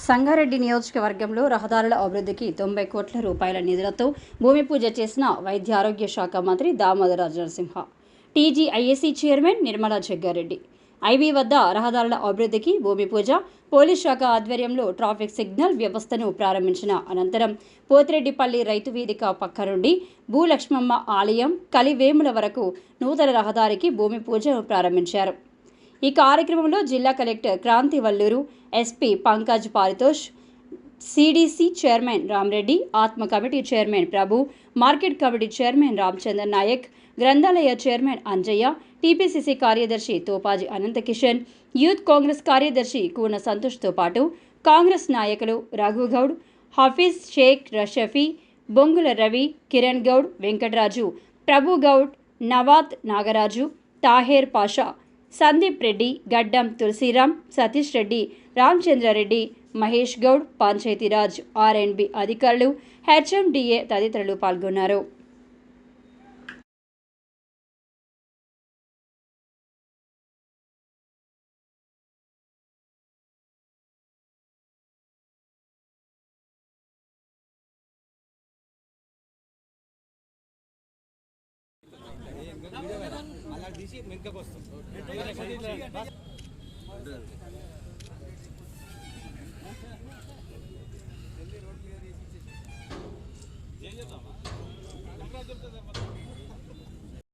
సంగారెడ్డి నియోజకవర్గంలో రహదారుల అభివృద్ధికి 90 కోట్ల రూపాయల నిధులతో భూమి పూజ చేసిన వైద్య ఆరోగ్య శాఖ మంత్రి Damodara Narasimha. TGIAC chairman Nirmala Jaggareddy. IB వద్ద రహదారుల అభివృద్ధికి భూమి పూజ, పోలీస్ శాఖ ఆధ్వర్యంలో ట్రాఫిక్ సిగ్నల్ వ్యవస్థను ప్రారంభించిన అనంతరం పోతిరెడ్డిపల్లి రైతు వేదిక పక్క నుండి భూలక్ష్మమ్మ ఆలయం కలివేముల వరకు నూతన రహదారికి భూమి పూజను ప్రారంభించారు. ఈ కార్యక్రమంలో జిల్లా collector Kranthi Valluru, SP Pankaj Paritosh, CDC chairman Ramareddy, ఆత్మ committee chairman Prabhu, market committee chairman Ramachandar Naik, గ్రంథాలయ చైర్మన్ అంజయ్య, టీపీసీసీ కార్యదర్శి తోపాజీ అనంతకిషన్, యూత్ కాంగ్రెస్ కార్యదర్శి కూన సంతోష్తో పాటు కాంగ్రెస్ నాయకులు రఘుగౌడ్, హఫీజ్ షేక్ రషఫీ, బొంగుల రవి, కిరణ్ గౌడ్, వెంకటరాజు, ప్రభు గౌడ్, నవాద్ నాగరాజు, తాహేర్ పాషా, సందీప్ రెడ్డి, గడ్డం తులసిరామ్, సతీష్ రెడ్డి, రామచంద్రారెడ్డి, మహేష్ గౌడ్, పంచాయతీరాజ్, ఆర్ఎండ్బి అధికారులు, హెచ్ఎండిఏ తదితరులు పాల్గొన్నారు. అలా తీసి వెనుకకు వస్తుంది.